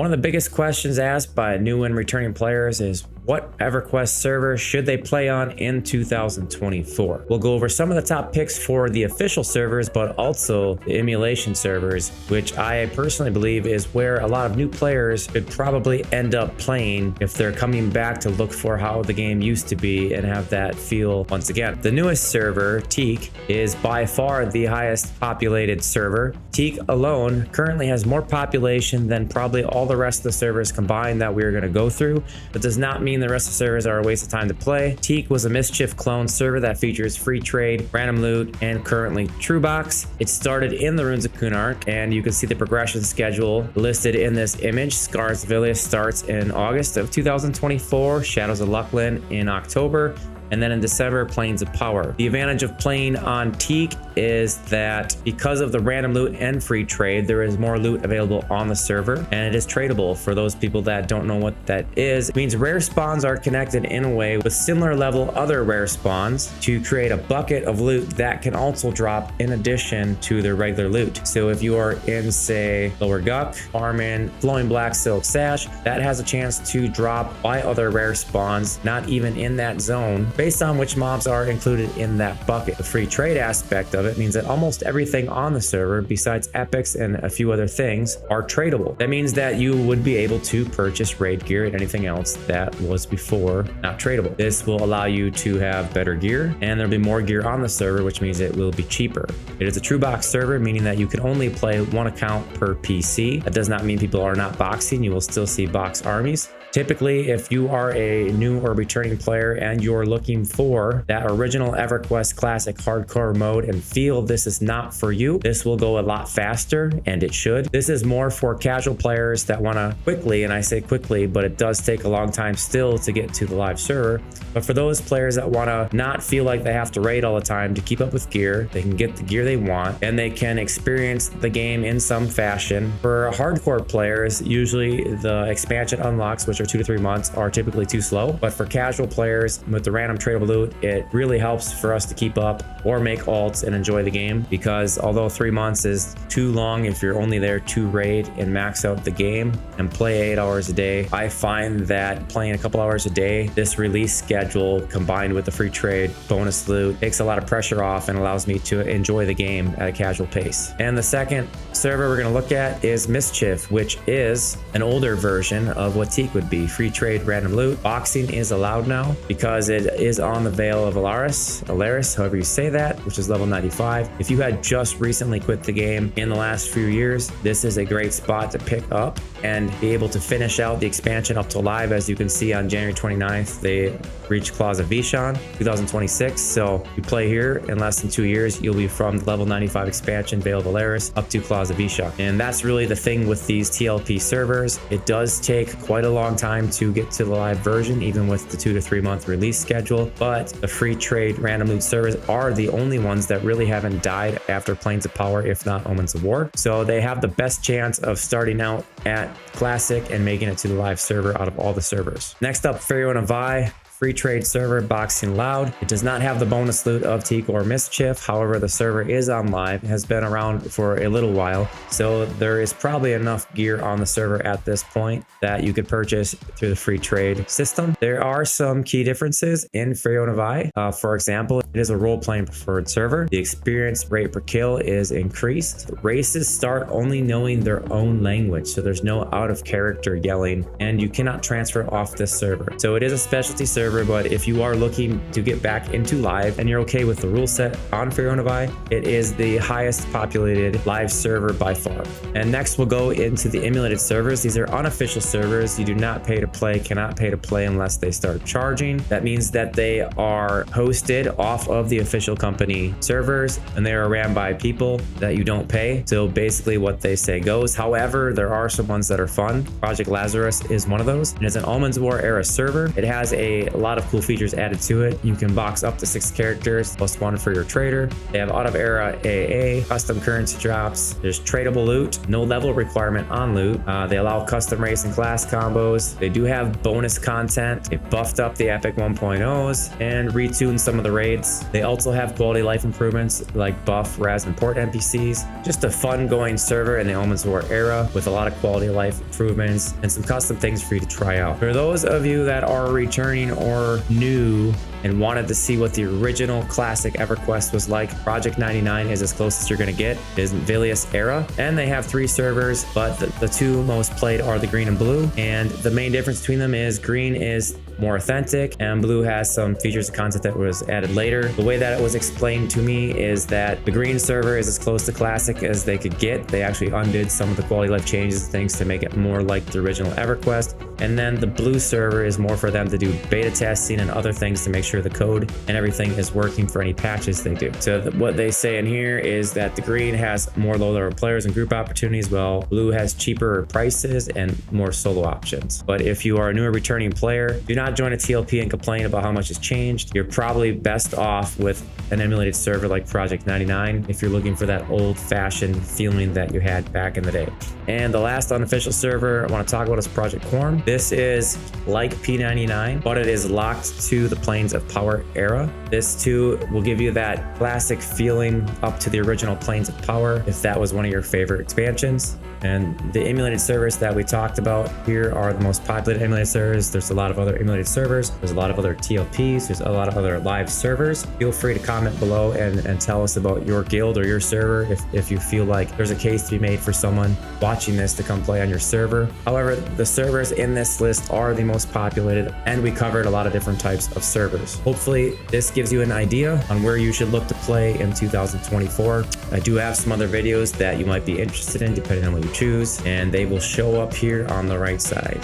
One of the biggest questions asked by new and returning players is what Everquest server should they play on in 2024? We'll go over some of the top picks for the official servers, but also the emulation servers, which I personally believe is where a lot of new players could probably end up playing if they're coming back to look for how the game used to be and have that feel once again. The newest server, Teque, is by far the highest populated server. Teque alone currently has more population than probably all the rest of the servers combined that we're going to go through, but does not mean the rest of the servers are a waste of time to play. Teque was a Mischief clone server that features free trade, random loot, and currently True Box. It started in the Runes of Kunark, and you can see the progression schedule listed in this image. Scarsvilla starts in August of 2024, Shadows of Luckland in October, and then in December, Plains of Power. The advantage of playing on Teque is that because of the random loot and free trade, there is more loot available on the server, and it is tradable. For those people that don't know what that is, it means rare spawns are connected in a way with similar level other rare spawns to create a bucket of loot that can also drop in addition to the regular loot. So if you are in, say, Lower Guck, farming Flowing Black Silk Sash, that has a chance to drop by other rare spawns, not even in that zone, based on which mobs are included in that bucket. The free trade aspect of it means that almost everything on the server, besides epics and a few other things, are tradable. That means that you would be able to purchase raid gear and anything else that was before not tradable. This will allow you to have better gear, and there'll be more gear on the server, which means it will be cheaper. It is a true box server, meaning that you can only play one account per PC. That does not mean people are not boxing. You will still see box armies. Typically, if you are a new or returning player and you're looking for that original Everquest Classic hardcore mode and feel this is not for you, this will go a lot faster, and it should. This is more for casual players that want to quickly, and I say quickly, but it does take a long time still to get to the live server. But for those players that want to not feel like they have to raid all the time to keep up with gear, they can get the gear they want, and they can experience the game in some fashion. For hardcore players, usually the expansion unlocks, which are 2 to 3 months, are typically too slow. But for casual players with the random tradable loot, it really helps for us to keep up or make alts and enjoy the game, because although 3 months is too long if you're only there to raid and max out the game and play 8 hours a day, I find that playing a couple hours a day, this release schedule combined with the free trade bonus loot takes a lot of pressure off and allows me to enjoy the game at a casual pace. And the second server we're going to look at is Mischief, which is an older version of what Teque would be. Free trade, random loot. Boxing is allowed now because it is on the Veil of Alaris, however you say that, which is level 95. If you had just recently quit the game in the last few years, this is a great spot to pick up and be able to finish out the expansion up to live. As you can see, on January 29th, they reached Claws of Vishan 2026. So you play here in less than 2 years, you'll be from the level 95 expansion Veil of Alaris up to Claws of Vishan. And that's really the thing with these TLP servers. It does take quite a long time to get to the live version, even with the 2 to 3 month release schedule. But the free trade random loot servers are the only ones that really haven't died after Plains of Power, if not Omens of War. So they have the best chance of starting out at Classic and making it to the live server out of all the servers. Next up, Pharaoh and Avai. Free trade server, boxing loud. It does not have the bonus loot of Teque or Mischief. However, the server is on live, has been around for a little while, so there is probably enough gear on the server at this point that you could purchase through the free trade system. There are some key differences in Pharaoh and Avai. For example, it is a role-playing preferred server. The experience rate per kill is increased. Races start only knowing their own language, so there's no out-of-character yelling, and you cannot transfer off this server. So it is a specialty server, but if you are looking to get back into live and you're okay with the rule set on Pharaoh and Avai, it is the highest populated live server by far. And next we'll go into the emulated servers. These are unofficial servers. You do not pay to play, cannot pay to play unless they start charging. That means that they are hosted off of the official company servers, and they are ran by people that you don't pay. So basically what they say goes. However, there are some ones that are fun. Project Lazarus is one of those. It is an Omens War era server. It has a lot of cool features added to it. You can box up to 6 characters, plus 1 for your trader. They have out of era AA, custom currency drops. There's tradable loot, no level requirement on loot. They allow custom race and class combos. They do have bonus content. They buffed up the Epic 1.0s and retuned some of the raids. They also have quality life improvements like buff, res, and port NPCs. Just a fun going server in the Omens War era with a lot of quality of life improvements and some custom things for you to try out. For those of you that are returning or new and wanted to see what the original classic Everquest was like, Project 99 is as close as you're going to get. It is Vilius era, and they have 3 servers, but the 2 most played are the green and blue, and the main difference between them is green is more authentic and blue has some features and content that was added later. The way that it was explained to me is that the green server is as close to classic as they could get. They actually undid some of the quality life changes and things to make it more like the original Everquest, and then the blue server is more for them to do beta testing and other things to make sure the code and everything is working for any patches they do. So what they say in here is that the green has more low level players and group opportunities, while blue has cheaper prices and more solo options. But if you are a newer returning player, do not join a TLP and complain about how much has changed. You're probably best off with an emulated server like Project 99 if you're looking for that old-fashioned feeling that you had back in the day. And the last unofficial server I want to talk about is Project Quorum. This is like P99, but it is locked to the Planes of Power era. This too will give you that classic feeling up to the original Planes of Power if that was one of your favorite expansions. And the emulated servers that we talked about here are the most populated emulated servers. There's a lot of other emulated servers. There's a lot of other TLPs. There's a lot of other live servers. Feel free to comment below and tell us about your guild or your server if you feel like there's a case to be made for someone watching this to come play on your server. However, the servers in this list are the most populated, and we covered a lot of different types of servers. Hopefully this gives you an idea on where you should look to play in 2024. I do have some other videos that you might be interested in depending on what you choose, and they will show up here on the right side.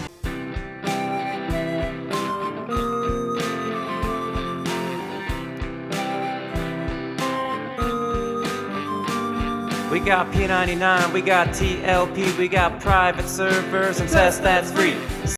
We got P99, we got TLP, we got private servers and test that's free.